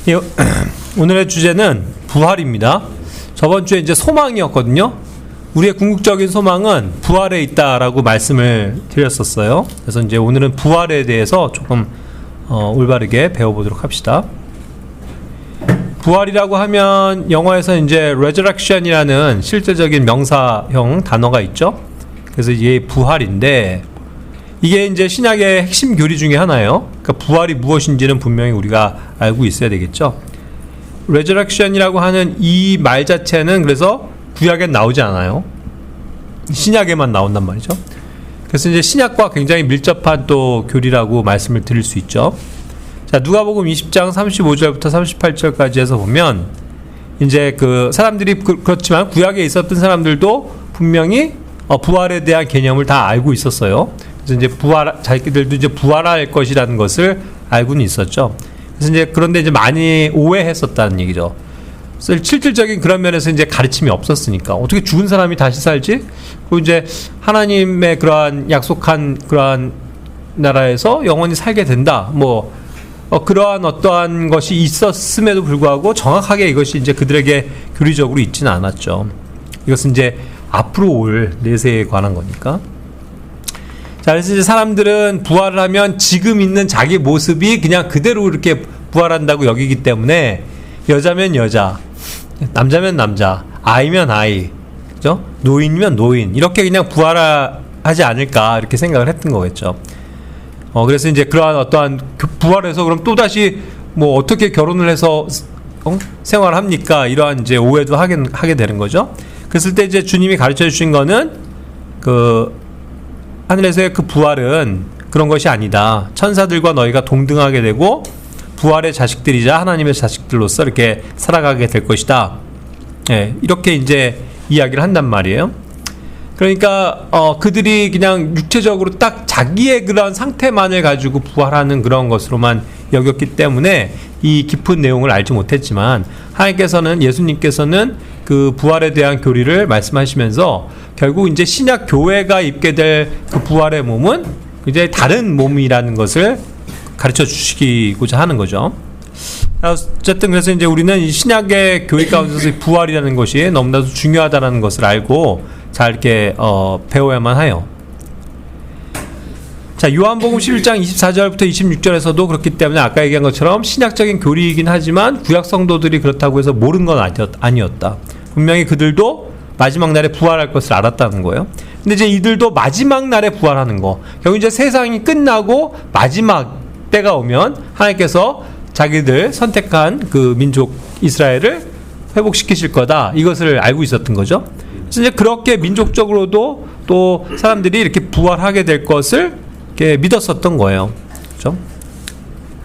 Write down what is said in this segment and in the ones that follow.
예, 오늘의 주제는 부활입니다. 저번 주에 이제 소망이었거든요. 우리의 궁극적인 소망은 부활에 있다라고 말씀을 드렸었어요. 그래서 이제 오늘은 부활에 대해서 조금 올바르게 배워보도록 합시다. 부활이라고 하면 영어에서 이제 resurrection이라는 실제적인 명사형 단어가 있죠. 그래서 이게 부활인데 이게 이제 신약의 핵심 교리 중에 하나예요. 그러니까 부활이 무엇인지는 분명히 우리가 알고 있어야 되겠죠. resurrection이라고 하는 이 말 자체는 그래서 구약엔 나오지 않아요. 신약에만 나온단 말이죠. 그래서 이제 신약과 굉장히 밀접한 또 교리라고 말씀을 드릴 수 있죠. 자, 누가복음 20장 35절부터 38절까지 해서 보면 이제 그 사람들이 그렇지만 구약에 있었던 사람들도 분명히 부활에 대한 개념을 다 알고 있었어요. 그래서 이제 자기들도 이제 부활할 것이라는 것을 알고는 있었죠. 그래서 이제 그런데 이제 많이 오해했었다는 얘기죠. 실질적인 그런 면에서 이제 가르침이 없었으니까 어떻게 죽은 사람이 다시 살지? 그리고 이제 하나님의 그러한 약속한 그러한 나라에서 영원히 살게 된다. 그러한 어떠한 것이 있었음에도 불구하고 정확하게 이것이 이제 그들에게 교리적으로 있지는 않았죠. 이것은 이제 앞으로 올 내세에 관한 거니까. 자, 그래서 이제 사람들은 부활을 하면 지금 있는 자기 모습이 그냥 그대로 이렇게 부활한다고 여기기 때문에 여자면 여자, 남자면 남자, 아이면 아이, 그죠? 노인이면 노인, 이렇게 그냥 부활하지 않을까 이렇게 생각을 했던 거겠죠. 그래서 이제 그러한 어떠한 부활해서 그럼 또 다시 어떻게 결혼을 해서 생활을 합니까? 이러한 이제 오해도 하게 되는 거죠. 그랬을 때 이제 주님이 가르쳐 주신 거는 하늘에서의 그 부활은 그런 것이 아니다. 천사들과 너희가 동등하게 되고 부활의 자식들이자 하나님의 자식들로서 이렇게 살아가게 될 것이다. 예, 이렇게 이제 이야기를 한단 말이에요. 그러니까 그들이 그냥 육체적으로 딱 자기의 그런 상태만을 가지고 부활하는 그런 것으로만 여겼기 때문에 이 깊은 내용을 알지 못했지만 하나님께서는 예수님께서는 그 부활에 대한 교리를 말씀하시면서 결국 이제 신약 교회가 입게 될 그 부활의 몸은 이제 다른 몸이라는 것을 가르쳐 주시고자 하는 거죠. 어쨌든 그래서 이제 우리는 이 신약의 교리 가운데서 부활이라는 것이 너무나도 중요하다는 것을 알고 잘 이렇게 배워야만 해요. 자, 요한복음 11장 24절부터 26절에서도 그렇기 때문에 아까 얘기한 것처럼 신약적인 교리이긴 하지만 구약 성도들이 그렇다고 해서 모르는 건 아니었다. 분명히 그들도 마지막 날에 부활할 것을 알았다는 거예요. 근데 이제 이들도 마지막 날에 부활하는 거, 결국 이제 세상이 끝나고 마지막 때가 오면 하나님께서 자기들 선택한 그 민족 이스라엘을 회복시키실 거다, 이것을 알고 있었던 거죠. 그래서 이제 그렇게 민족적으로도 또 사람들이 이렇게 부활하게 될 것을 이렇게 믿었었던 거예요. 그렇죠?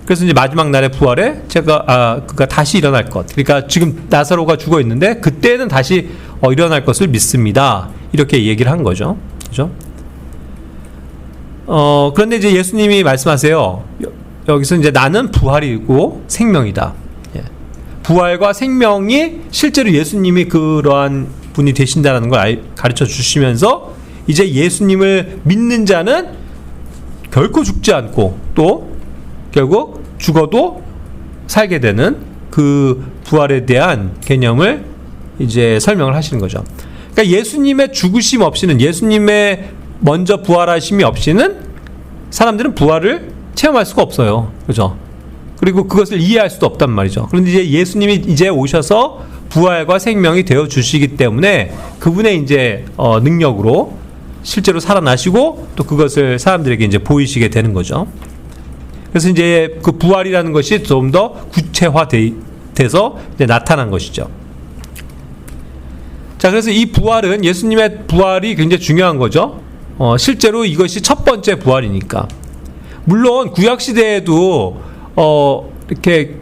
그래서 이제 마지막 날의 부활에 그가 다시 일어날 것. 그러니까 지금 나사로가 죽어 있는데 그때는 다시 일어날 것을 믿습니다. 이렇게 얘기를 한 거죠. 그렇죠? 그런데 이제 예수님이 말씀하세요. 여기서 이제 나는 부활이고 생명이다. 예. 부활과 생명이 실제로 예수님이 그러한 분이 되신다는 걸 가르쳐 주시면서 이제 예수님을 믿는 자는 결코 죽지 않고 또 결국 죽어도 살게 되는 그 부활에 대한 개념을 이제 설명을 하시는 거죠. 그러니까 예수님의 죽으심 없이는, 예수님의 먼저 부활하심이 없이는 사람들은 부활을 체험할 수가 없어요. 그죠? 그리고 그것을 이해할 수도 없단 말이죠. 그런데 이제 예수님이 이제 오셔서 부활과 생명이 되어 주시기 때문에 그분의 이제 능력으로 실제로 살아나시고 또 그것을 사람들에게 이제 보이시게 되는 거죠. 그래서 이제 그 부활이라는 것이 좀 더 구체화돼서 이제 나타난 것이죠. 자, 그래서 이 부활은, 예수님의 부활이 굉장히 중요한 거죠. 실제로 이것이 첫 번째 부활이니까. 물론 구약 시대에도 이렇게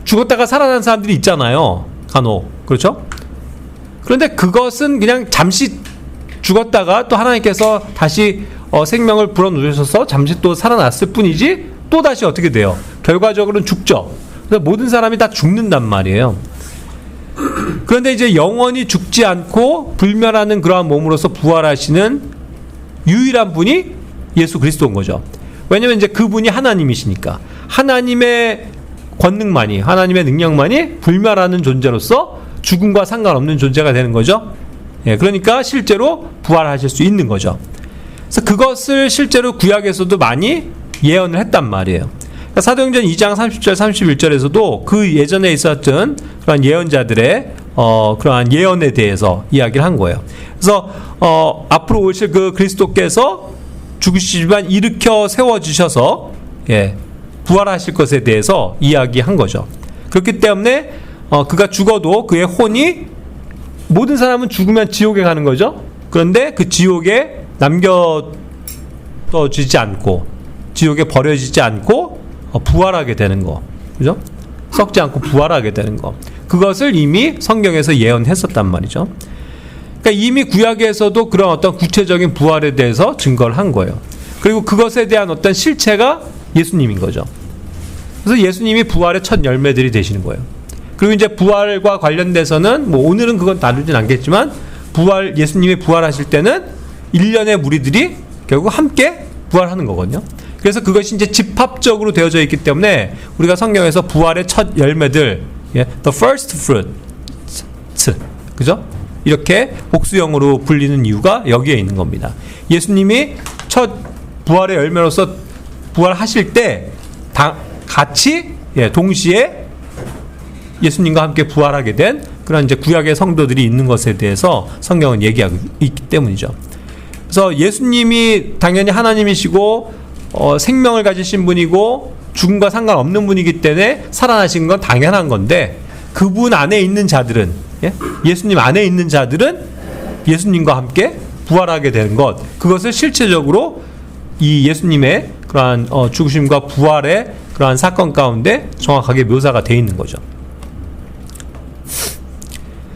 죽었다가 살아난 사람들이 있잖아요. 간혹. 그렇죠? 그런데 그것은 그냥 잠시 죽었다가 또 하나님께서 다시 생명을 불어넣으셔서 잠시 또 살아났을 뿐이지 또 다시 어떻게 돼요? 결과적으로는 죽죠. 그래서 모든 사람이 다 죽는단 말이에요. 그런데 이제 영원히 죽지 않고 불멸하는 그러한 몸으로서 부활하시는 유일한 분이 예수 그리스도인 거죠. 왜냐면 이제 그분이 하나님이시니까. 하나님의 권능만이, 하나님의 능력만이 불멸하는 존재로서 죽음과 상관없는 존재가 되는 거죠. 예, 그러니까 실제로 부활하실 수 있는 거죠. 그래서 그것을 실제로 구약에서도 많이 예언을 했단 말이에요. 그러니까 사도행전 2장 30절 31절에서도 그 예전에 있었던 그런 예언자들의 그러한 예언에 대해서 이야기를 한 거예요. 그래서 앞으로 오실 그 그리스도께서 죽으시지만 일으켜 세워주셔서 예, 부활하실 것에 대해서 이야기한 거죠. 그렇기 때문에 그가 죽어도 그의 혼이, 모든 사람은 죽으면 지옥에 가는 거죠. 그런데 그 지옥에 남겨두지 않고, 지옥에 버려지지 않고 부활하게 되는 거, 그죠? 썩지 않고 부활하게 되는 거, 그것을 이미 성경에서 예언했었단 말이죠. 그러니까 이미 구약에서도 그런 어떤 구체적인 부활에 대해서 증거를 한 거예요. 그리고 그것에 대한 어떤 실체가 예수님인 거죠. 그래서 예수님이 부활의 첫 열매들이 되시는 거예요. 그리고 이제 부활과 관련돼서는 뭐 오늘은 그건 다루진 않겠지만, 예수님이 부활하실 때는 1년의 무리들이 결국 함께 부활하는 거거든요. 그래서 그것이 이제 집합적으로 되어져 있기 때문에 우리가 성경에서 부활의 첫 열매들, the first fruits, 그죠? 이렇게 복수형으로 불리는 이유가 여기에 있는 겁니다. 예수님이 첫 부활의 열매로서 부활하실 때 같이 동시에 예수님과 함께 부활하게 된 그런 이제 구약의 성도들이 있는 것에 대해서 성경은 얘기하고 있기 때문이죠. 그래서 예수님이 당연히 하나님이시고 생명을 가지신 분이고 죽음과 상관없는 분이기 때문에 살아나신 건 당연한 건데, 그분 안에 있는 자들은, 예수님 안에 있는 자들은 예수님과 함께 부활하게 되는 것, 그것을 실체적으로 이 예수님의 그러한 죽으심과 부활의 그러한 사건 가운데 정확하게 묘사가 되어 있는 거죠.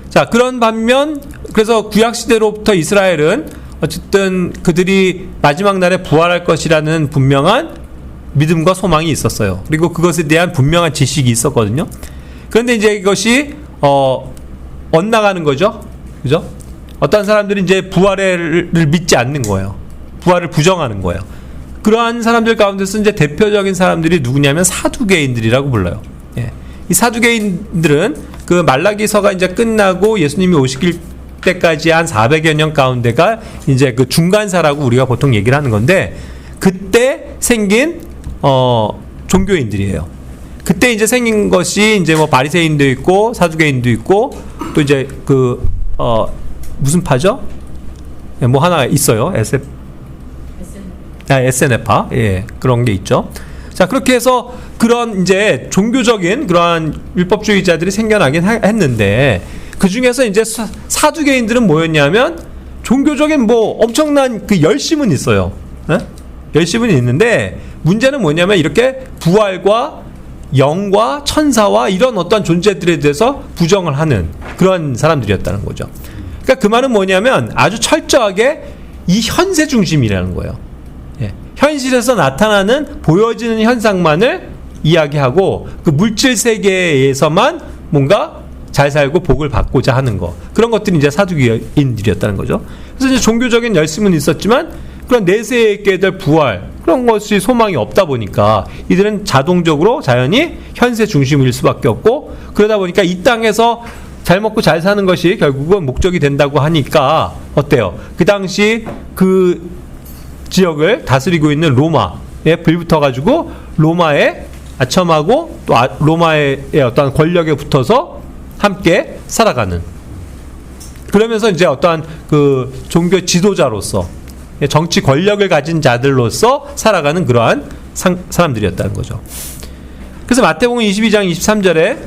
자, 그런 반면 그래서 구약시대로부터 이스라엘은 어쨌든 그들이 마지막 날에 부활할 것이라는 분명한 믿음과 소망이 있었어요. 그리고 그것에 대한 분명한 지식이 있었거든요. 그런데 이제 이것이 엇나가는 거죠. 그죠? 어떤 사람들이 이제 부활을 믿지 않는 거예요. 부활을 부정하는 거예요. 그러한 사람들 가운데서 이제 대표적인 사람들이 누구냐면 사두개인들이라고 불러요. 예. 이 사두개인들은 그 말라기서가 이제 끝나고 예수님이 오실 때까지 한 400여 년 가운데가 이제 그 중간사라고 우리가 보통 얘기를 하는 건데, 그때 생긴 종교인들이에요. 그때 이제 생긴 것이 이제 뭐 바리새인도 있고 사두개인도 있고 또 이제 그 무슨 파죠? 뭐 하나 있어요. SNF파. 예, 그런 게 있죠. 자, 그렇게 해서 그런 이제 종교적인 그러한 율법주의자들이 생겨나긴 했는데, 그 중에서 이제 사두개인들은 뭐였냐면 종교적인 뭐 엄청난 그 열심은 있어요. 네? 열심은 있는데 문제는 뭐냐면 이렇게 부활과 영과 천사와 이런 어떤 존재들에 대해서 부정을 하는 그런 사람들이었다는 거죠. 그러니까 그 말은 뭐냐면 아주 철저하게 이 현세 중심이라는 거예요. 예. 현실에서 나타나는 보여지는 현상만을 이야기하고 그 물질 세계에서만 뭔가 잘 살고 복을 받고자 하는 거, 그런 것들이 이제 사두개인들이었다는 거죠. 그래서 이제 종교적인 열심은 있었지만 그런 내세에 있게 될 부활, 그런 것이 소망이 없다 보니까 이들은 자동적으로 자연히 현세 중심일 수밖에 없고, 그러다 보니까 이 땅에서 잘 먹고 잘 사는 것이 결국은 목적이 된다고 하니까 어때요? 그 당시 그 지역을 다스리고 있는 로마에 불붙어가지고 로마에 아첨하고 또 로마의 어떤 권력에 붙어서 함께 살아가는, 그러면서 이제 어떠한 그 종교 지도자로서 정치 권력을 가진 자들로서 살아가는 그러한 사람들이었다는 거죠. 그래서 마태복음 22장 23절에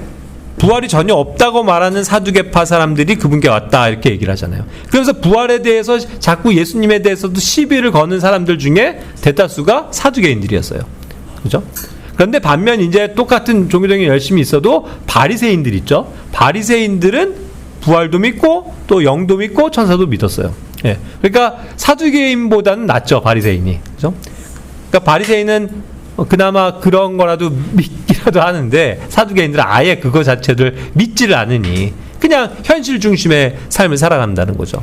부활이 전혀 없다고 말하는 사두개파 사람들이 그분께 왔다, 이렇게 얘기를 하잖아요. 그래서 부활에 대해서 자꾸 예수님에 대해서도 시비를 거는 사람들 중에 대다수가 사두개인들이었어요. 그죠? 그런데 반면 이제 똑같은 종교적인 열심이 있어도 바리새인들 있죠. 바리새인들은 부활도 믿고 또 영도 믿고 천사도 믿었어요. 예. 그러니까 사두개인보다는 낫죠, 바리새인이. 그죠? 그러니까 바리새인은 그나마 그런 거라도 믿기라도 하는데 사두개인들은 아예 그거 자체를 믿지를 않으니 그냥 현실 중심의 삶을 살아간다는 거죠.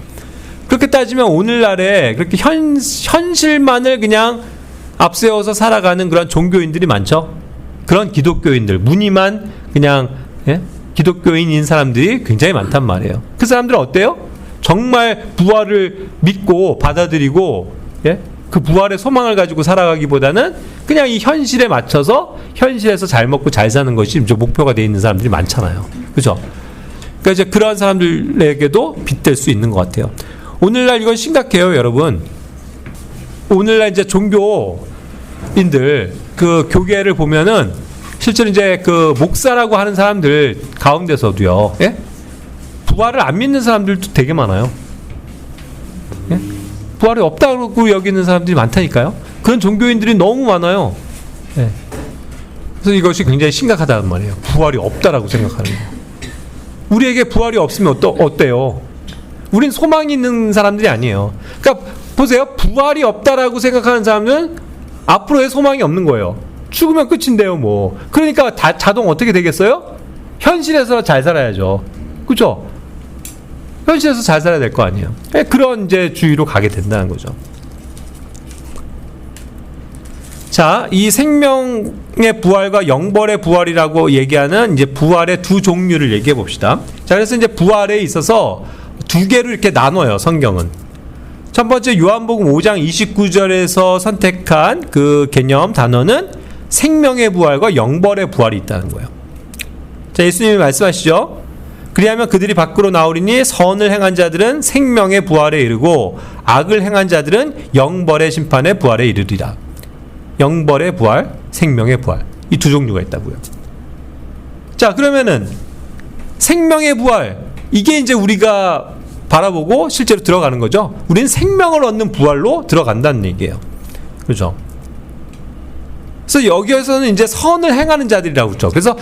그렇게 따지면 오늘날에 그렇게 현실만을 그냥 앞세워서 살아가는 그런 종교인들이 많죠. 그런 기독교인들, 무늬만 그냥 기독교인인 사람들이 굉장히 많단 말이에요. 그 사람들은 어때요? 정말 부활을 믿고 받아들이고 그 부활의 소망을 가지고 살아가기보다는 그냥 이 현실에 맞춰서 현실에서 잘 먹고 잘 사는 것이 이제 목표가 되어 있는 사람들이 많잖아요. 그죠? 그러니까 이제 그러한 사람들에게도 빗댈 수 있는 것 같아요. 오늘날 이건 심각해요, 여러분. 오늘날 이제 종교인들 그 교계를 보면은 실제로 이제 그 목사라고 하는 사람들 가운데서도요, 부활을 안 믿는 사람들도 되게 많아요. 부활이 없다고 여기는 사람들이 많다니까요. 그런 종교인들이 너무 많아요. 그래서 이것이 굉장히 심각하다는 말이에요. 부활이 없다라고 생각하는 거. 우리에게 부활이 없으면 어때요? 우린 소망이 있는 사람들이 아니에요. 그러니까 보세요. 부활이 없다라고 생각하는 사람은 앞으로의 소망이 없는 거예요. 죽으면 끝인데요, 뭐. 그러니까 자동 어떻게 되겠어요? 현실에서 잘 살아야죠. 그죠? 현실에서 잘 살아야 될 거 아니에요. 그런 이제 주의로 가게 된다는 거죠. 자, 이 생명의 부활과 영벌의 부활이라고 얘기하는 이제 부활의 두 종류를 얘기해 봅시다. 자, 그래서 이제 부활에 있어서 두 개로 이렇게 나눠요, 성경은. 첫 번째 요한복음 5장 29절에서 선택한 그 개념 단어는 생명의 부활과 영벌의 부활이 있다는 거예요. 자, 예수님이 말씀하시죠. 그리하면 그들이 밖으로 나오리니 선을 행한 자들은 생명의 부활에 이르고 악을 행한 자들은 영벌의 심판의 부활에 이르리라. 영벌의 부활, 생명의 부활, 이 두 종류가 있다고요. 자, 그러면은 생명의 부활, 이게 이제 우리가 바라보고 실제로 들어가는 거죠. 우리는 생명을 얻는 부활로 들어간다는 얘기예요. 그렇죠? 그래서 여기에서는 이제 선을 행하는 자들이라고 그러죠. 그래서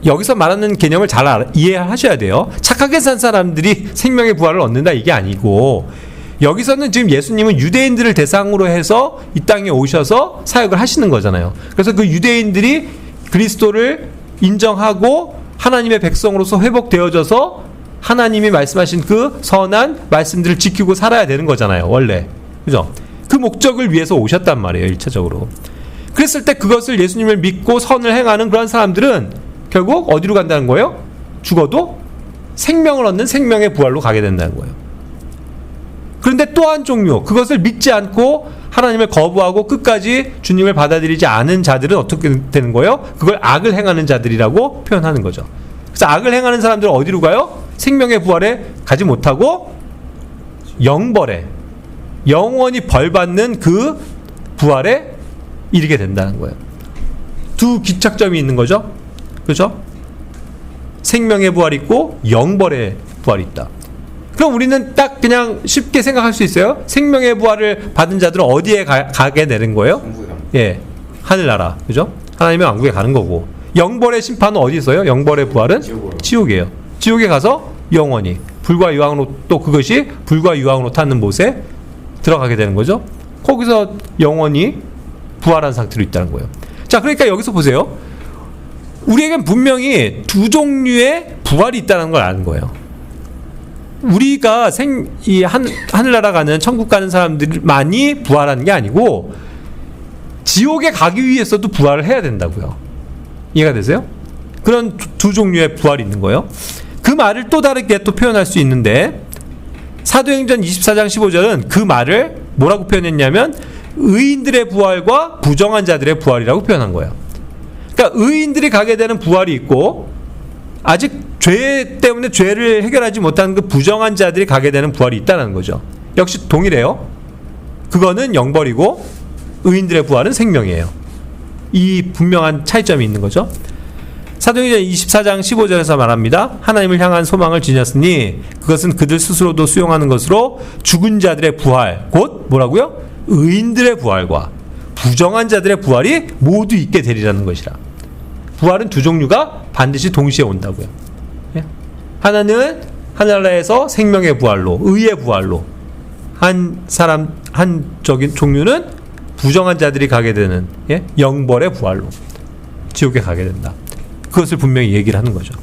여기서 말하는 개념을 잘 이해하셔야 돼요. 착하게 산 사람들이 생명의 부활을 얻는다, 이게 아니고, 여기서는 지금 예수님은 유대인들을 대상으로 해서 이 땅에 오셔서 사역을 하시는 거잖아요. 그래서 그 유대인들이 그리스도를 인정하고 하나님의 백성으로서 회복되어져서 하나님이 말씀하신 그 선한 말씀들을 지키고 살아야 되는 거잖아요, 원래. 그죠? 그 목적을 위해서 오셨단 말이에요, 1차적으로. 그랬을 때 그것을 예수님을 믿고 선을 행하는 그런 사람들은 결국 어디로 간다는 거예요? 죽어도 생명을 얻는 생명의 부활로 가게 된다는 거예요. 그런데 또 한 종류, 그것을 믿지 않고 하나님을 거부하고 끝까지 주님을 받아들이지 않은 자들은 어떻게 되는 거예요? 그걸 악을 행하는 자들이라고 표현하는 거죠. 그래서 악을 행하는 사람들은 어디로 가요? 생명의 부활에 가지 못하고 영벌에, 영원히 벌받는 그 부활에 이르게 된다는 거예요. 두 기착점이 있는 거죠. 그렇죠? 생명의 부활이 있고 영벌의 부활이 있다. 그럼 우리는 딱 그냥 쉽게 생각할 수 있어요. 생명의 부활을 받은 자들은 어디에 가게 되는 거예요? 예, 하늘나라. 그죠? 하나님의 왕국에 가는 거고. 영벌의 심판은 어디 있어요? 영벌의 부활은 지옥이에요. 지옥에 가서 영원히 불과 유황으로, 또 그것이 불과 유황으로 타는 못에 들어가게 되는 거죠. 거기서 영원히 부활한 상태로 있다는 거예요. 자, 그러니까 여기서 보세요. 우리에겐 분명히 두 종류의 부활이 있다는 걸 아는 거예요. 우리가 하늘나라 가는, 천국 가는 사람들만이 부활하는 게 아니고 지옥에 가기 위해서도 부활을 해야 된다고요. 이해가 되세요? 그런 두 종류의 부활이 있는 거예요. 그 말을 또 다르게 또 표현할 수 있는데, 사도행전 24장 15절은 그 말을 뭐라고 표현했냐면 의인들의 부활과 부정한 자들의 부활이라고 표현한 거예요. 그러니까 의인들이 가게 되는 부활이 있고, 아직 죄 때문에 죄를 해결하지 못한 그 부정한 자들이 가게 되는 부활이 있다는 거죠. 역시 동일해요. 그거는 영벌이고 의인들의 부활은 생명이에요. 이 분명한 차이점이 있는 거죠. 사도행전 24장 15절에서 말합니다. 하나님을 향한 소망을 지녔으니 그것은 그들 스스로도 수용하는 것으로 죽은 자들의 부활, 곧 뭐라고요? 의인들의 부활과 부정한 자들의 부활이 모두 있게 되리라는 것이라. 부활은 두 종류가 반드시 동시에 온다고요. 하나는 하늘나라에서 생명의 부활로, 의의 부활로, 한적인 종류는 부정한 자들이 가게 되는 영벌의 부활로 지옥에 가게 된다. 그것을 분명히 얘기를 하는 거죠.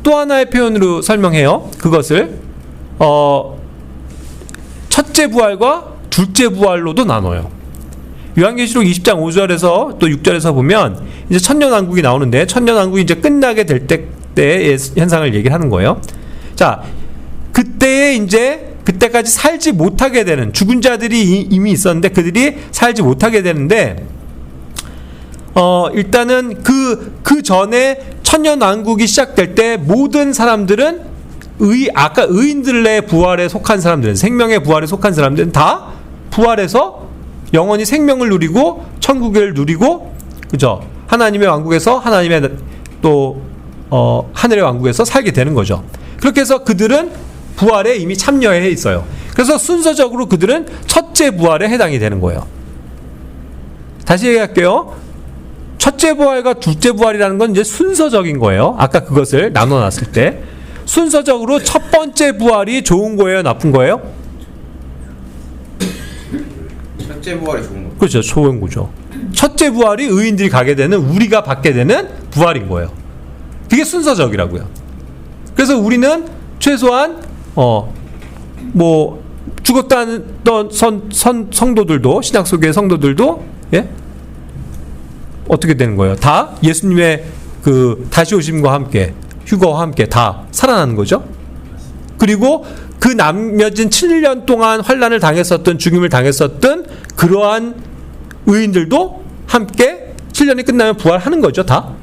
또 하나의 표현으로 설명해요. 그것을 첫째 부활과 둘째 부활로도 나눠요. 요한계시록 20장 5절에서 또 6절에서 보면 이제 천년왕국이 나오는데, 천년왕국이 이제 끝나게 될 때의 현상을 얘기를 하는 거예요. 자, 그때에 이제 그때까지 살지 못하게 되는 죽은 자들이 이미 있었는데 그들이 살지 못하게 되는데, 일단은 그 전에 천년왕국이 시작될 때 모든 사람들은 아까 의인들의 부활에 속한 사람들은, 생명의 부활에 속한 사람들은 다 부활해서 영원히 생명을 누리고 천국을 누리고, 그죠? 하나님의 왕국에서, 하나님의 또 하늘의 왕국에서 살게 되는 거죠. 그렇게 해서 그들은 부활에 이미 참여해 있어요. 그래서 순서적으로 그들은 첫째 부활에 해당이 되는 거예요. 다시 얘기할게요. 첫째 부활과 둘째 부활이라는 건 이제 순서적인 거예요. 아까 그것을 나눠놨을 때 순서적으로 첫 번째 부활이 좋은 거예요, 나쁜 거예요? 첫째 부활이 좋은 거죠. 그렇죠, 좋은 거죠. 첫째 부활이 의인들이 가게 되는, 우리가 받게 되는 부활인 거예요. 그게 순서적이라고요. 그래서 우리는 최소한 뭐 죽었다는 성도들도, 신약 속의 성도들도, 예? 어떻게 되는 거예요? 다 예수님의 그 다시 오심과 함께, 휴거와 함께 다 살아나는 거죠. 그리고 그 남겨진 7년 동안 환난을 당했었던, 죽임을 당했었던 그러한 의인들도 함께 7년이 끝나면 부활하는 거죠, 다.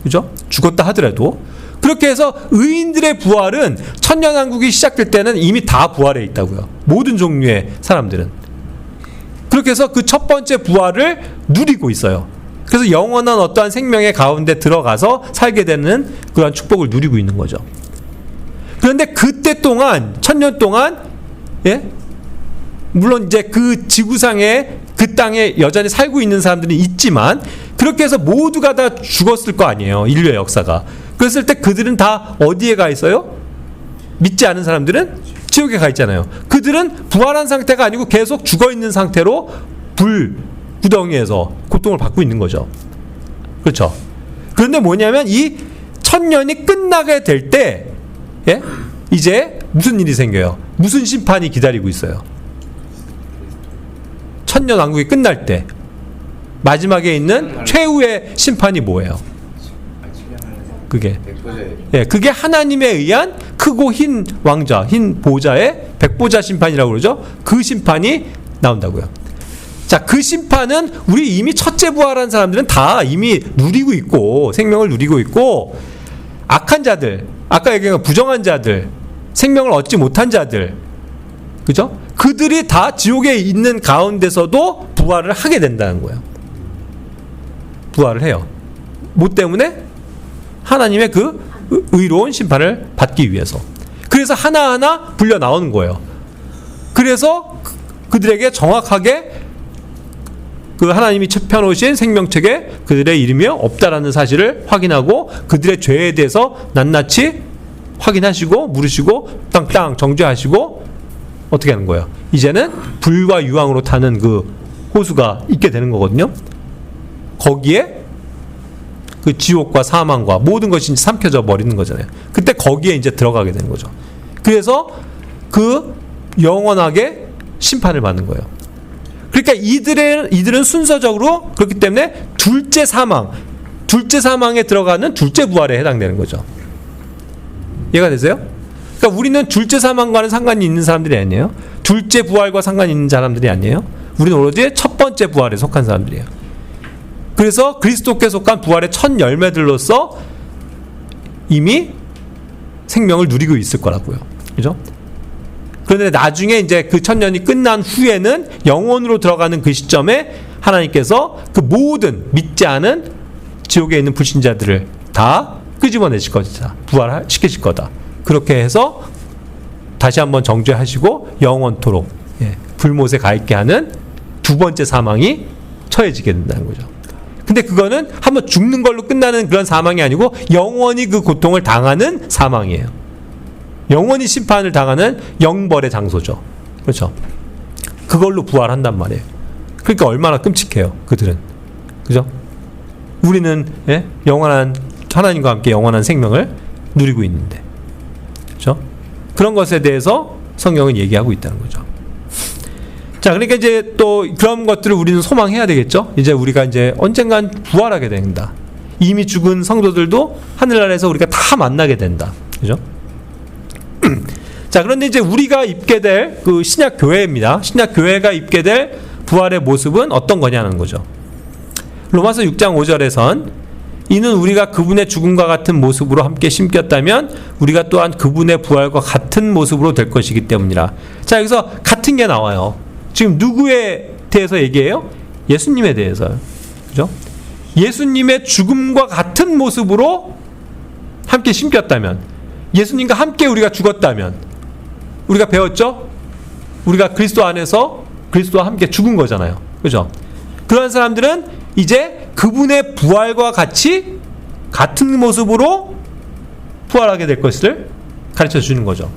그죠? 죽었다 하더라도. 그렇게 해서 의인들의 부활은 천년왕국이 시작될 때는 이미 다 부활해 있다고요. 모든 종류의 사람들은. 그렇게 해서 그 첫 번째 부활을 누리고 있어요. 그래서 영원한 어떠한 생명의 가운데 들어가서 살게 되는 그런 축복을 누리고 있는 거죠. 그런데 그때 동안, 천년 동안, 예? 물론 이제 그 지구상에, 그 땅에 여전히 살고 있는 사람들은 있지만, 그렇게 해서 모두가 다 죽었을 거 아니에요, 인류의 역사가. 그랬을 때 그들은 다 어디에 가 있어요? 믿지 않은 사람들은 지옥에 가 있잖아요. 그들은 부활한 상태가 아니고 계속 죽어 있는 상태로 불 구덩이에서 고통을 받고 있는 거죠. 그렇죠? 그런데 뭐냐면 이 천년이 끝나게 될 때, 예? 이제 무슨 일이 생겨요? 무슨 심판이 기다리고 있어요? 천년 왕국이 끝날 때 마지막에 있는 최후의 심판이 뭐예요? 그게, 예, 그게 하나님에 의한 크고 흰 왕자, 흰 보좌의 백보자 심판이라고 그러죠. 그 심판이 나온다고요. 자, 그 심판은 우리 이미 첫째 부활한 사람들은 다 이미 누리고 있고, 생명을 누리고 있고, 악한 자들, 아까 얘기한 부정한 자들, 생명을 얻지 못한 자들, 그죠? 그들이 다 지옥에 있는 가운데서도 부활을 하게 된다는 거예요. 부활을 해요. 뭐 때문에? 하나님의 그 의로운 심판을 받기 위해서. 그래서 하나하나 불려 나오는 거예요. 그래서 그들에게 정확하게 그 하나님이 펴놓으신 생명책에 그들의 이름이 없다라는 사실을 확인하고, 그들의 죄에 대해서 낱낱이 확인하시고 물으시고 땅땅 정죄하시고 어떻게 하는 거예요? 이제는 불과 유황으로 타는 그 호수가 있게 되는 거거든요. 거기에 그 지옥과 사망과 모든 것이 이제 삼켜져 버리는 거잖아요. 그때 거기에 이제 들어가게 되는 거죠. 그래서 그 영원하게 심판을 받는 거예요. 그러니까 이들은 순서적으로, 그렇기 때문에 둘째 사망에 들어가는 둘째 부활에 해당되는 거죠. 이해가 되세요? 그러니까 우리는 둘째 사망과는 상관이 있는 사람들이 아니에요. 둘째 부활과 상관이 있는 사람들이 아니에요. 우리는 오로지 첫 번째 부활에 속한 사람들이에요. 그래서 그리스도께 속한 부활의 첫 열매들로서 이미 생명을 누리고 있을 거라고요. 그죠? 그런데 나중에 이제 그 천년이 끝난 후에는 영원으로 들어가는 그 시점에 하나님께서 그 모든 믿지 않은 지옥에 있는 불신자들을 다 끄집어내실 거다. 부활시키실 거다. 그렇게 해서 다시 한번 정죄하시고 영원토록, 예, 불못에 가 있게 하는 두 번째 사망이 처해지게 된다는 거죠. 근데 그거는 한번 죽는 걸로 끝나는 그런 사망이 아니고 영원히 그 고통을 당하는 사망이에요. 영원히 심판을 당하는 영벌의 장소죠. 그렇죠? 그걸로 부활한단 말이에요. 그러니까 얼마나 끔찍해요, 그들은. 그죠? 우리는, 예? 영원한, 하나님과 함께 영원한 생명을 누리고 있는데. 그렇죠? 그런 것에 대해서 성경은 얘기하고 있다는 거죠. 자, 그러니까 이제 또 그런 것들을 우리는 소망해야 되겠죠. 이제 우리가 이제 언젠간 부활하게 된다. 이미 죽은 성도들도 하늘나라에서 우리가 다 만나게 된다. 그죠? 자, 그런데 이제 우리가 입게 될 그 신약 교회입니다. 신약 교회가 입게 될 부활의 모습은 어떤 거냐는 거죠. 로마서 6장 5절에선 이는 우리가 그분의 죽음과 같은 모습으로 함께 심겼다면 우리가 또한 그분의 부활과 같은 모습으로 될 것이기 때문이라. 자, 여기서 같은 게 나와요. 지금 누구에 대해서 얘기해요? 예수님에 대해서요. 그죠? 예수님의 죽음과 같은 모습으로 함께 심겼다면, 예수님과 함께 우리가 죽었다면, 우리가 배웠죠? 우리가 그리스도 안에서 그리스도와 함께 죽은 거잖아요. 그죠? 그런 사람들은 이제 그분의 부활과 같이 같은 모습으로 부활하게 될 것을 가르쳐 주는 거죠.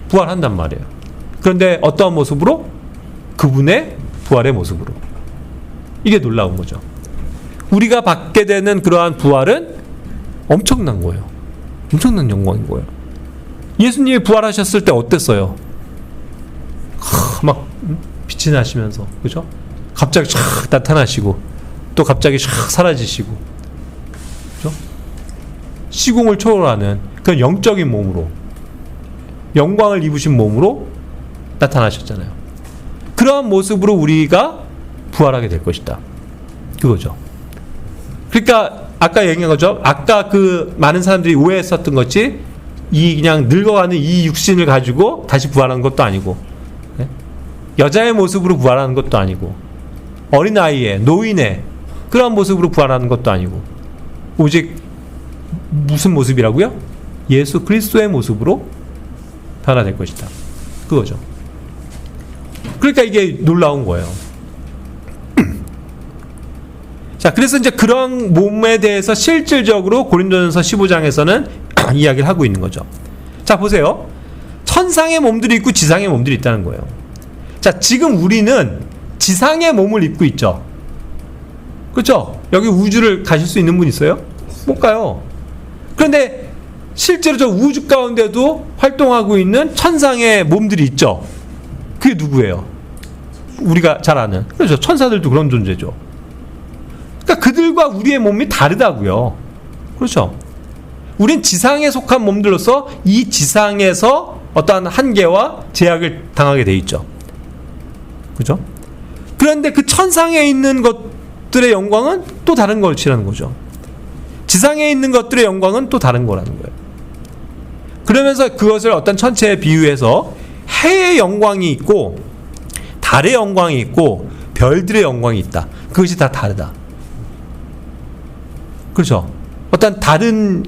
부활한단 말이에요. 그런데 어떠한 모습으로? 그분의 부활의 모습으로. 이게 놀라운 거죠. 우리가 받게 되는 그러한 부활은 엄청난 거예요. 엄청난 영광인 거예요. 예수님이 부활하셨을 때 어땠어요? 막 빛이 나시면서, 그죠? 갑자기 촥 나타나시고 또 갑자기 촥 사라지시고, 그죠? 시공을 초월하는 그런 영적인 몸으로, 영광을 입으신 몸으로 나타나셨잖아요. 그러한 모습으로 우리가 부활하게 될 것이다. 그거죠. 그러니까 아까 얘기한 거죠. 아까 그 많은 사람들이 오해했었던 것이 이 그냥 늙어가는 이 육신을 가지고 다시 부활하는 것도 아니고, 네? 여자의 모습으로 부활하는 것도 아니고, 어린아이의, 노인의 그런 모습으로 부활하는 것도 아니고, 오직 무슨 모습이라고요? 예수 그리스도의 모습으로 변화될 것이다. 그거죠. 그러니까 이게 놀라운 거예요. 자, 그래서 이제 그런 몸에 대해서 실질적으로 고린도전서 15장에서는 이야기를 하고 있는 거죠. 자, 보세요. 천상의 몸들이 있고 지상의 몸들이 있다는 거예요. 자, 지금 우리는 지상의 몸을 입고 있죠. 그렇죠? 여기 우주를 가실 수 있는 분 있어요? 못 가요. 그런데 실제로 저 우주 가운데도 활동하고 있는 천상의 몸들이 있죠. 그게 누구예요? 우리가 잘 아는. 그렇죠. 천사들도 그런 존재죠. 그러니까 그들과 우리의 몸이 다르다고요. 그렇죠. 우린 지상에 속한 몸들로서 이 지상에서 어떠한 한계와 제약을 당하게 돼 있죠. 그죠? 그런데 그 천상에 있는 것들의 영광은 또 다른 것이라는 거죠. 지상에 있는 것들의 영광은 또 다른 거라는 거예요. 그러면서 그것을 어떤 천체에 비유해서 해의 영광이 있고 달의 영광이 있고 별들의 영광이 있다. 그것이 다 다르다. 그렇죠? 어떤 다른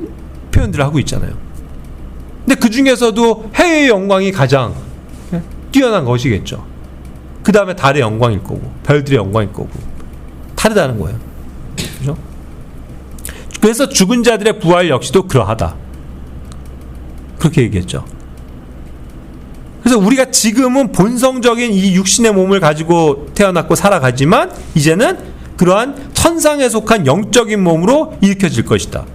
표현들을 하고 있잖아요. 근데 그 중에서도 해의 영광이 가장 뛰어난 것이겠죠. 그 다음에 달의 영광일 거고 별들의 영광일 거고 다르다는 거예요. 그렇죠? 그래서 죽은 자들의 부활 역시도 그러하다. 그렇게 얘기했죠. 그래서 우리가 지금은 본성적인 이 육신의 몸을 가지고 태어났고 살아가지만 이제는 그러한 천상에 속한 영적인 몸으로 일으켜질 것이다.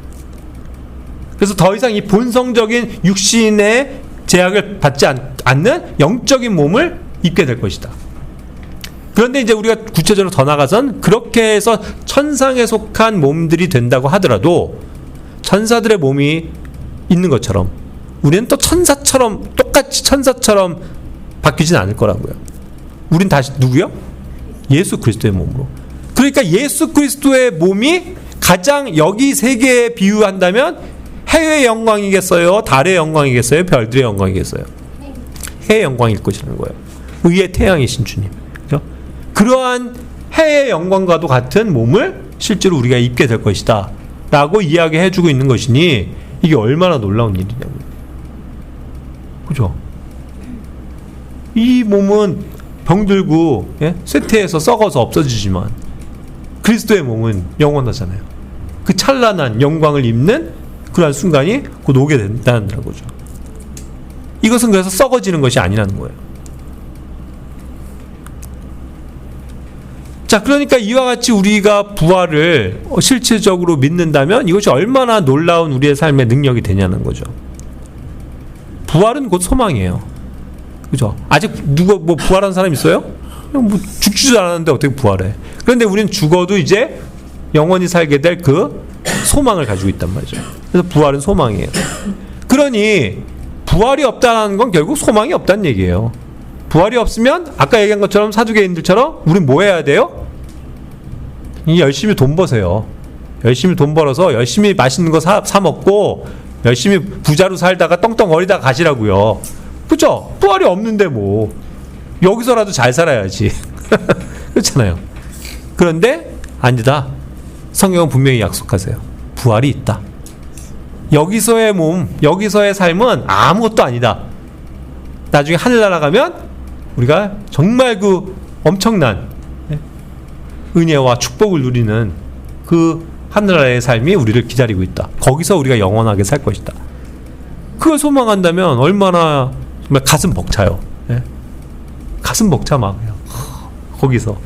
그래서 더 이상 이 본성적인 육신의 제약을 받지 않는 영적인 몸을 입게 될 것이다. 그런데 이제 우리가 구체적으로 더 나가선 그렇게 해서 천상에 속한 몸들이 된다고 하더라도 천사들의 몸이 있는 것처럼 우리는 또 천사처럼 똑같이 천사처럼 바뀌진 않을 거라고요. 우린 다시 누구요? 예수 그리스도의 몸으로. 그러니까 예수 그리스도의 몸이 가장 여기 세계에 비유한다면 해의 영광이겠어요? 달의 영광이겠어요? 별들의 영광이겠어요? 해의 영광일 것이라는 거예요. 의의 태양이신 주님. 그렇죠? 그러한 해의 영광과도 같은 몸을 실제로 우리가 입게 될 것이다 라고 이야기해주고 있는 것이니 이게 얼마나 놀라운 일이냐고요. 그죠? 이 몸은 병들고 쇠퇴해서 썩어서 없어지지만 그리스도의 몸은 영원하잖아요. 그 찬란한 영광을 입는 그러한 순간이 곧 오게 된다는 거죠. 이것은 그래서 썩어지는 것이 아니라는 거예요. 자, 그러니까 이와 같이 우리가 부활을 실질적으로 믿는다면 이것이 얼마나 놀라운 우리의 삶의 능력이 되냐는 거죠. 부활은 곧 소망이에요. 그죠? 아직 누가 뭐 부활한 사람 있어요? 뭐 죽지도 않았는데 어떻게 부활해? 그런데 우리는 죽어도 이제 영원히 살게 될 그 소망을 가지고 있단 말이죠. 그래서 부활은 소망이에요. 그러니 부활이 없다는 건 결국 소망이 없다는 얘기예요. 부활이 없으면 아까 얘기한 것처럼 사두개인들처럼 우린 뭐 해야 돼요? 열심히 돈 버세요. 열심히 돈 벌어서 열심히 맛있는 거 사 먹고 열심히 부자로 살다가 떵떵거리다가 가시라고요. 그죠? 부활이 없는데 뭐 여기서라도 잘 살아야지. 그렇잖아요. 그런데 아니다. 성경은 분명히 약속하세요. 부활이 있다. 여기서의 몸, 여기서의 삶은 아무것도 아니다. 나중에 하늘나라 가면 우리가 정말 그 엄청난 은혜와 축복을 누리는 그 하늘나라의 삶이 우리를 기다리고 있다. 거기서 우리가 영원하게 살 것이다. 그걸 소망한다면 얼마나 정말 가슴 벅차요. 예? 가슴 벅차 막 거기서.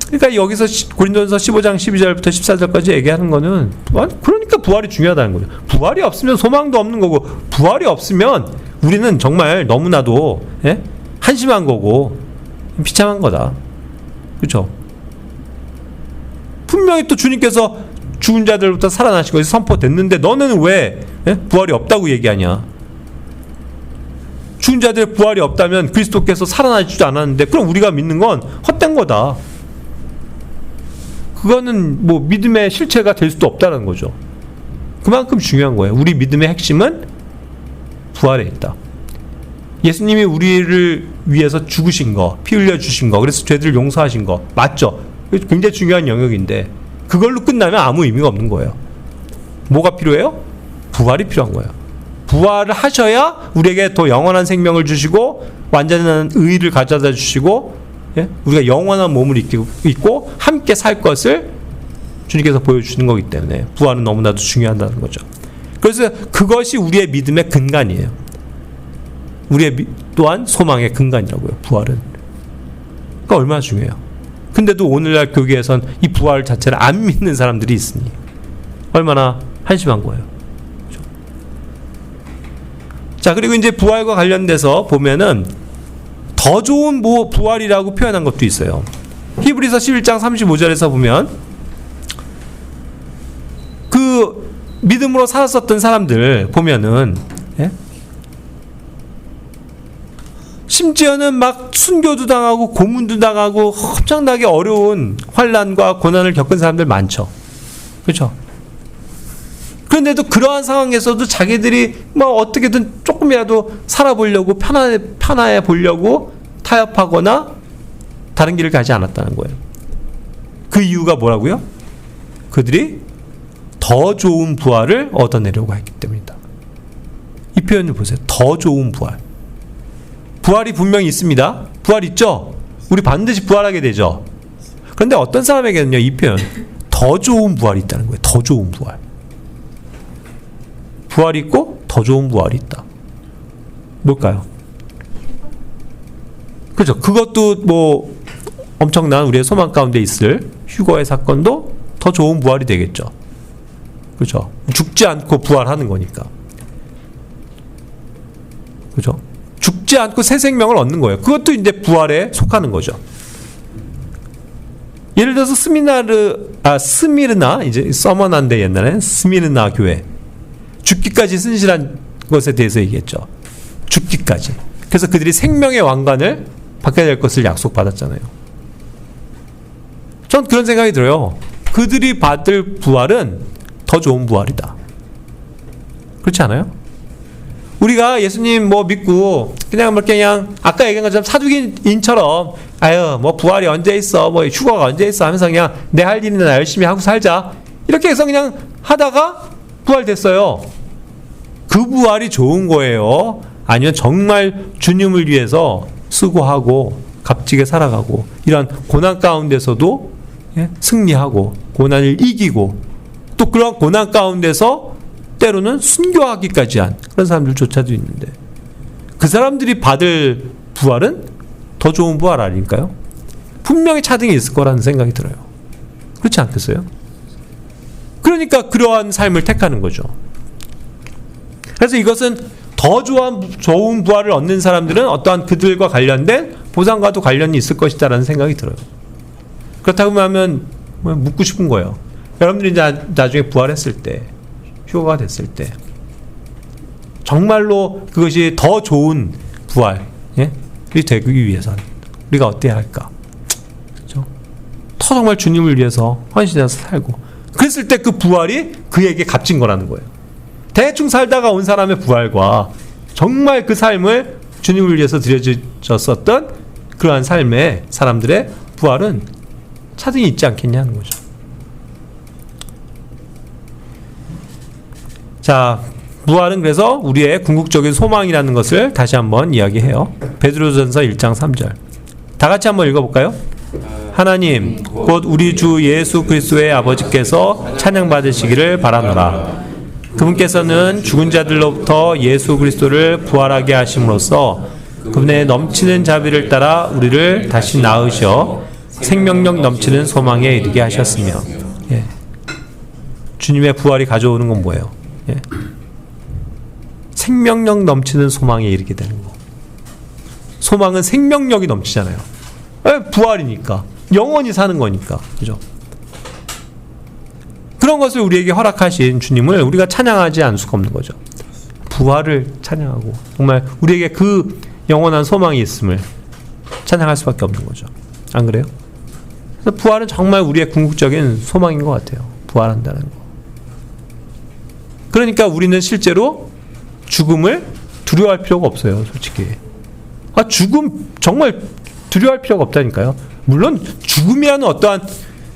그러니까 여기서 고린도전서 15장 12절부터 14절까지 얘기하는 거는 그러니까 부활이 중요하다는 거죠. 부활이 없으면 소망도 없는 거고 부활이 없으면 우리는 정말 너무나도 한심한 거고 비참한 거다. 그렇죠? 분명히 또 주님께서 죽은 자들부터 살아나시고 선포됐는데 너는 왜 부활이 없다고 얘기하냐? 죽은 자들의 부활이 없다면 그리스도께서 살아나시지도 않았는데 그럼 우리가 믿는 건 헛된 거다. 그거는 뭐 믿음의 실체가 될 수도 없다는 거죠. 그만큼 중요한 거예요. 우리 믿음의 핵심은 부활에 있다. 예수님이 우리를 위해서 죽으신 거, 피 흘려 주신 거, 그래서 죄들을 용서하신 거 맞죠? 굉장히 중요한 영역인데 그걸로 끝나면 아무 의미가 없는 거예요. 뭐가 필요해요? 부활이 필요한 거예요. 부활을 하셔야 우리에게 더 영원한 생명을 주시고 완전한 의의를 가져다 주시고 우리가 영원한 몸을 입고 함께 살 것을 주님께서 보여주시는 거기 때문에 부활은 너무나도 중요하다는 거죠. 그래서 그것이 우리의 믿음의 근간이에요. 우리의 또한 소망의 근간이라고요. 부활은. 그러니까 얼마나 중요해요. 근데도 오늘날 교계에선 이 부활 자체를 안 믿는 사람들이 있으니 얼마나 한심한 거예요. 그렇죠? 자, 그리고 이제 부활과 관련돼서 보면은 더 좋은 부활이라고 표현한 것도 있어요. 히브리서 11장 35절에서 보면 그 믿음으로 살았었던 사람들 보면은 심지어는 막 순교도 당하고 고문도 당하고 엄청나게 어려운 환난과 고난을 겪은 사람들 많죠. 그렇죠? 그런데도 그러한 상황에서도 자기들이 뭐 어떻게든 조금이라도 살아보려고 편안해 보려고 타협하거나 다른 길을 가지 않았다는 거예요. 그 이유가 뭐라고요? 그들이 더 좋은 부활을 얻어내려고 했기 때문이다. 이 표현을 보세요. 더 좋은 부활. 부활이 분명히 있습니다. 부활 있죠? 우리 반드시 부활하게 되죠. 그런데 어떤 사람에게는요, 이 표현 더 좋은 부활이 있다는 거예요. 더 좋은 부활. 부활이 있고 더 좋은 부활이 있다. 뭘까요? 그렇죠. 그것도 뭐 엄청난 우리의 소망 가운데 있을 휴거의 사건도 더 좋은 부활이 되겠죠. 그렇죠. 죽지 않고 부활하는 거니까. 그렇죠. 죽지 않고 새 생명을 얻는 거예요. 그것도 이제 부활에 속하는 거죠. 예를 들어서 스미르나 이제 서머난데 옛날에 스미르나 교회 죽기까지 순실한 것에 대해서 얘기했죠. 죽기까지. 그래서 그들이 생명의 왕관을 받게 될 것을 약속받았잖아요. 전 그런 생각이 들어요. 그들이 받을 부활은 더 좋은 부활이다. 그렇지 않아요? 우리가 예수님 뭐 믿고 그냥 아까 얘기한 것처럼 사두개인처럼 아유 뭐 부활이 언제 있어 뭐 휴거가 언제 있어 하면서 그냥 내 할 일이나 열심히 하고 살자 이렇게 해서 그냥 하다가 부활됐어요. 그 부활이 좋은 거예요? 아니면 정말 주님을 위해서 수고하고 값지게 살아가고 이런 고난 가운데서도 승리하고 고난을 이기고 또 그런 고난 가운데서 때로는 순교하기까지 한 그런 사람들조차도 있는데 그 사람들이 받을 부활은 더 좋은 부활 아닐까요? 분명히 차등이 있을 거라는 생각이 들어요. 그렇지 않겠어요? 그러니까 그러한 삶을 택하는 거죠. 그래서 이것은 더 좋은 부활을 얻는 사람들은 어떠한 그들과 관련된 보상과도 관련이 있을 것이다라는 생각이 들어요. 그렇다고 하면 묻고 싶은 거예요. 여러분들이 나중에 부활했을 때, 휴거가 됐을 때 정말로 그것이 더 좋은 부활이 되기 위해서는 우리가 어때야 할까? 그렇죠? 더 정말 주님을 위해서 헌신해서 살고 그랬을 때 그 부활이 그에게 값진 거라는 거예요. 대충 살다가 온 사람의 부활과 정말 그 삶을 주님을 위해서 드려졌었던 그러한 삶의 사람들의 부활은 차등이 있지 않겠냐는 거죠. 자, 부활은 그래서 우리의 궁극적인 소망이라는 것을 다시 한번 이야기해요. 베드로전서 1장 3절. 다 같이 한번 읽어볼까요? 하나님 곧 우리 주 예수 그리스도의 아버지께서 찬양받으시기를 바라노라. 그분께서는 죽은 자들로부터 예수 그리스도를 부활하게 하심으로써 그분의 넘치는 자비를 따라 우리를 다시 낳으셔 생명력 넘치는 소망에 이르게 하셨으며. 예. 주님의 부활이 가져오는 건 뭐예요? 예. 생명력 넘치는 소망에 이르게 되는 거. 소망은 생명력이 넘치잖아요. 부활이니까 영원히 사는 거니까, 그죠? 그런 것을 우리에게 허락하신 주님을 우리가 찬양하지 않을 수가 없는 거죠. 부활을 찬양하고 정말 우리에게 그 영원한 소망이 있음을 찬양할 수밖에 없는 거죠. 안 그래요? 그래서 부활은 정말 우리의 궁극적인 소망인 것 같아요. 부활한다는 거. 그러니까 우리는 실제로 죽음을 두려워할 필요가 없어요. 솔직히. 죽음 정말 두려워할 필요가 없다니까요. 물론 죽음이라는 어떠한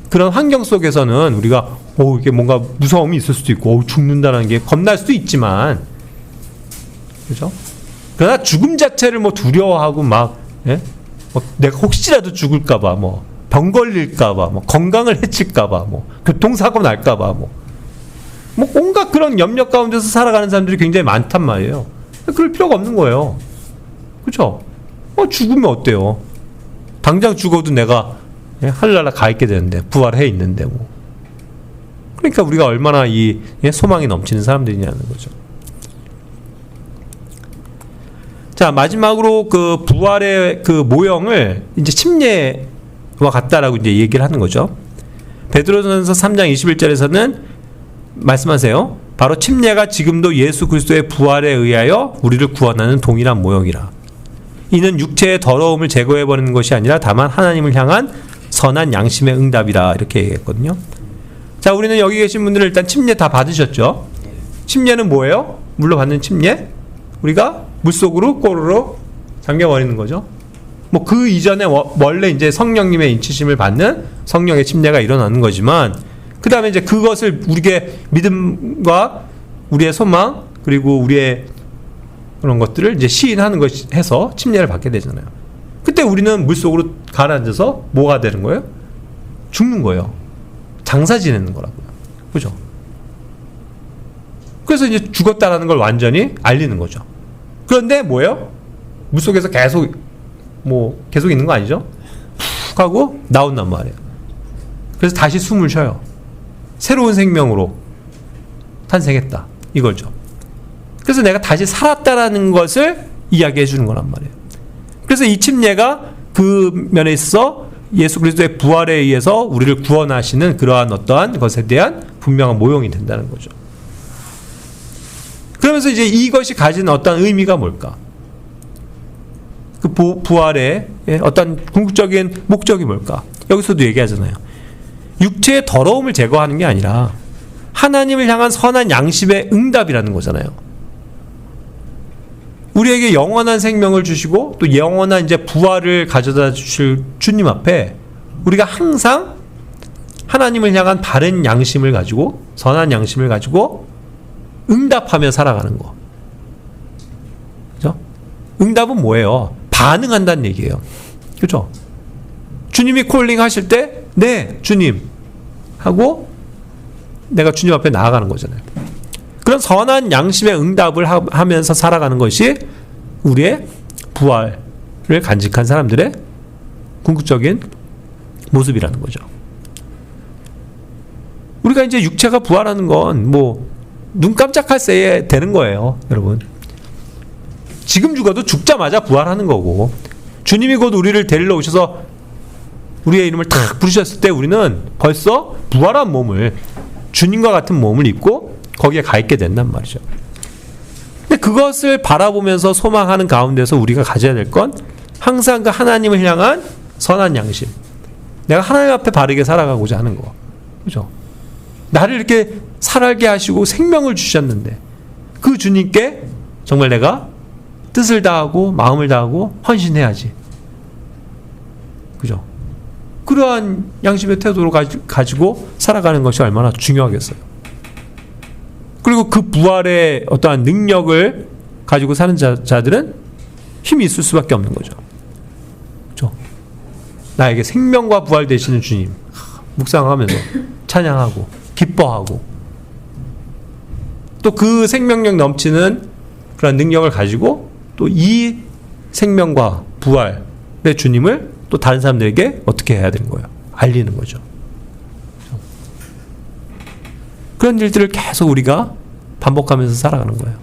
그런 환경 속에서는 우리가 이게 뭔가 무서움이 있을 수도 있고 죽는다는 게 겁날 수도 있지만, 그죠? 그러나 죽음 자체를 뭐 두려워하고 막 내가 혹시라도 죽을까봐 병 걸릴까봐 건강을 해칠까봐 교통사고 날까봐 온갖 그런 염려 가운데서 살아가는 사람들이 굉장히 많단 말이에요. 그럴 필요가 없는 거예요. 그렇죠? 죽으면 어때요? 당장 죽어도 내가 하늘나라 가 있게 되는데 부활해 있는데 그러니까 우리가 얼마나 이 소망이 넘치는 사람들이냐는 거죠. 자, 마지막으로 그 부활의 그 모형을 이제 침례와 같다라고 이제 얘기를 하는 거죠. 베드로전서 3장 21절에서는 말씀하세요. 바로 침례가 지금도 예수 그리스도의 부활에 의하여 우리를 구원하는 동일한 모형이라. 이는 육체의 더러움을 제거해버리는 것이 아니라 다만 하나님을 향한 선한 양심의 응답이라 이렇게 얘기했거든요. 자, 우리는 여기 계신 분들은 일단 침례 다 받으셨죠? 침례는 뭐예요? 물로 받는 침례? 우리가 물속으로 꼬르륵 잠겨버리는 거죠. 그 이전에 원래 이제 성령님의 인치심을 받는 성령의 침례가 일어나는 거지만, 그 다음에 이제 그것을 우리의 믿음과 우리의 소망, 그리고 우리의 그런 것들을 이제 시인하는 것이 해서 침례를 받게 되잖아요. 그때 우리는 물속으로 가라앉아서 뭐가 되는 거예요? 죽는 거예요. 장사 지내는 거라고요. 그죠? 그래서 이제 죽었다라는 걸 완전히 알리는 거죠. 그런데 뭐예요? 물속에서 계속 있는 거 아니죠? 푹 하고 나온단 말이에요. 그래서 다시 숨을 쉬어요. 새로운 생명으로 탄생했다. 이거죠. 그래서 내가 다시 살았다라는 것을 이야기해 주는 거란 말이에요. 그래서 이 침례가 그 면에 있어 예수 그리스도의 부활에 의해서 우리를 구원하시는 그러한 어떠한 것에 대한 분명한 모형이 된다는 거죠. 그러면서 이제 이것이 가진 어떤 의미가 뭘까? 그 부활의 어떤 궁극적인 목적이 뭘까? 여기서도 얘기하잖아요. 육체의 더러움을 제거하는 게 아니라 하나님을 향한 선한 양심의 응답이라는 거잖아요. 우리에게 영원한 생명을 주시고 또 영원한 이제 부활을 가져다 주실 주님 앞에 우리가 항상 하나님을 향한 바른 양심을 가지고 선한 양심을 가지고 응답하며 살아가는 거. 그죠? 응답은 뭐예요? 반응한다는 얘기예요. 그죠? 주님이 콜링 하실 때, 네, 주님 하고 내가 주님 앞에 나아가는 거잖아요. 그런 선한 양심의 응답을 하면서 살아가는 것이 우리의 부활을 간직한 사람들의 궁극적인 모습이라는 거죠. 우리가 이제 육체가 부활하는 건 눈 깜짝할 새에 되는 거예요, 여러분. 지금 죽어도 죽자마자 부활하는 거고, 주님이 곧 우리를 데리러 오셔서 우리의 이름을 탁 부르셨을 때 우리는 벌써 부활한 몸을, 주님과 같은 몸을 입고 거기에 가 있게 된단 말이죠. 근데 그것을 바라보면서 소망하는 가운데서 우리가 가져야 될 건 항상 그 하나님을 향한 선한 양심, 내가 하나님 앞에 바르게 살아가고자 하는 거, 그죠? 나를 이렇게 살게 하시고 생명을 주셨는데 그 주님께 정말 내가 뜻을 다하고 마음을 다하고 헌신해야지, 그죠? 그러한 양심의 태도로 가지고 살아가는 것이 얼마나 중요하겠어요. 그리고 그 부활의 어떠한 능력을 가지고 사는 자들은 힘이 있을 수밖에 없는 거죠. 그렇죠? 나에게 생명과 부활 되시는 주님 묵상하면서 찬양하고 기뻐하고 또 그 생명력 넘치는 그런 능력을 가지고 또 이 생명과 부활의 주님을 또 다른 사람들에게 어떻게 해야 되는 거예요? 알리는 거죠. 그런 일들을 계속 우리가 반복하면서 살아가는 거예요.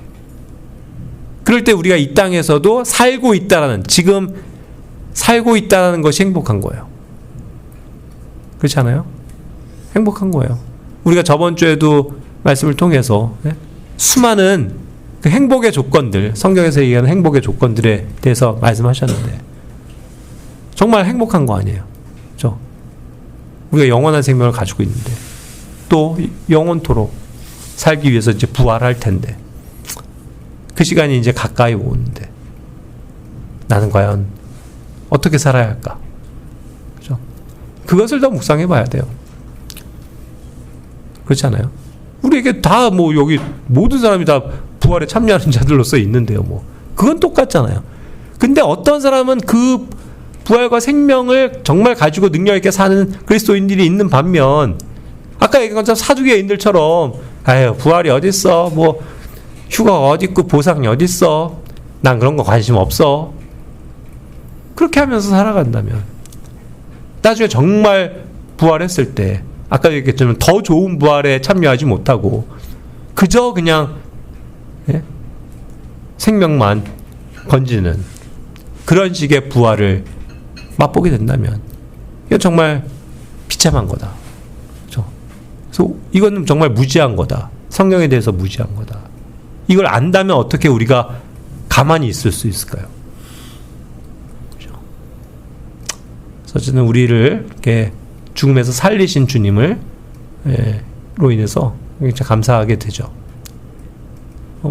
그럴 때 우리가 이 땅에서도 살고 있다라는, 지금 살고 있다라는 것이 행복한 거예요. 그렇지 않아요? 행복한 거예요. 우리가 저번 주에도 말씀을 통해서 수많은 그 행복의 조건들, 성경에서 얘기하는 행복의 조건들에 대해서 말씀하셨는데 정말 행복한 거 아니에요. 그렇죠? 우리가 영원한 생명을 가지고 있는데 또 영원토록 살기 위해서 이제 부활할 텐데 그 시간이 이제 가까이 오는데 나는 과연 어떻게 살아야 할까? 그죠? 그것을 더 묵상해 봐야 돼요. 그렇지 않아요? 우리에게 다 뭐 여기 모든 사람이 다 부활에 참여하는 자들로서 있는데요. 뭐 그건 똑같잖아요. 근데 어떤 사람은 그 부활과 생명을 정말 가지고 능력 있게 사는 그리스도인들이 있는 반면 아까 얘기한 것처럼 사두개인들처럼 아유 부활이 어딨어, 뭐 휴가가 어딨고 보상이 어딨어, 난 그런 거 관심 없어, 그렇게 하면서 살아간다면 나중에 정말 부활했을 때 아까 얘기했지만 더 좋은 부활에 참여하지 못하고 그저 그냥 생명만 건지는 그런 식의 부활을 맛보게 된다면 이건 정말 비참한 거다. 그렇죠? 그래서 이거는 정말 무지한 거다. 성경에 대해서 무지한 거다. 이걸 안다면 어떻게 우리가 가만히 있을 수 있을까요? 그렇죠? 그래서 어쨌든 우리를 이렇게 죽음에서 살리신 주님을 로 인해서 진짜 감사하게 되죠.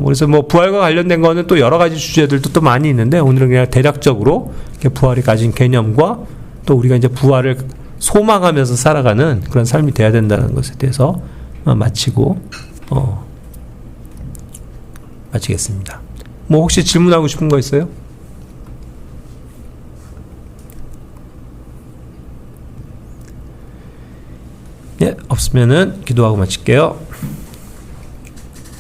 그래서 뭐 부활과 관련된 거는 또 여러 가지 주제들도 또 많이 있는데 오늘은 그냥 대략적으로 부활이 가진 개념과 또 우리가 이제 부활을 소망하면서 살아가는 그런 삶이 돼야 된다는 것에 대해서 마치겠습니다. 뭐 혹시 질문하고 싶은 거 있어요? 예, 없으면은 기도하고 마칠게요.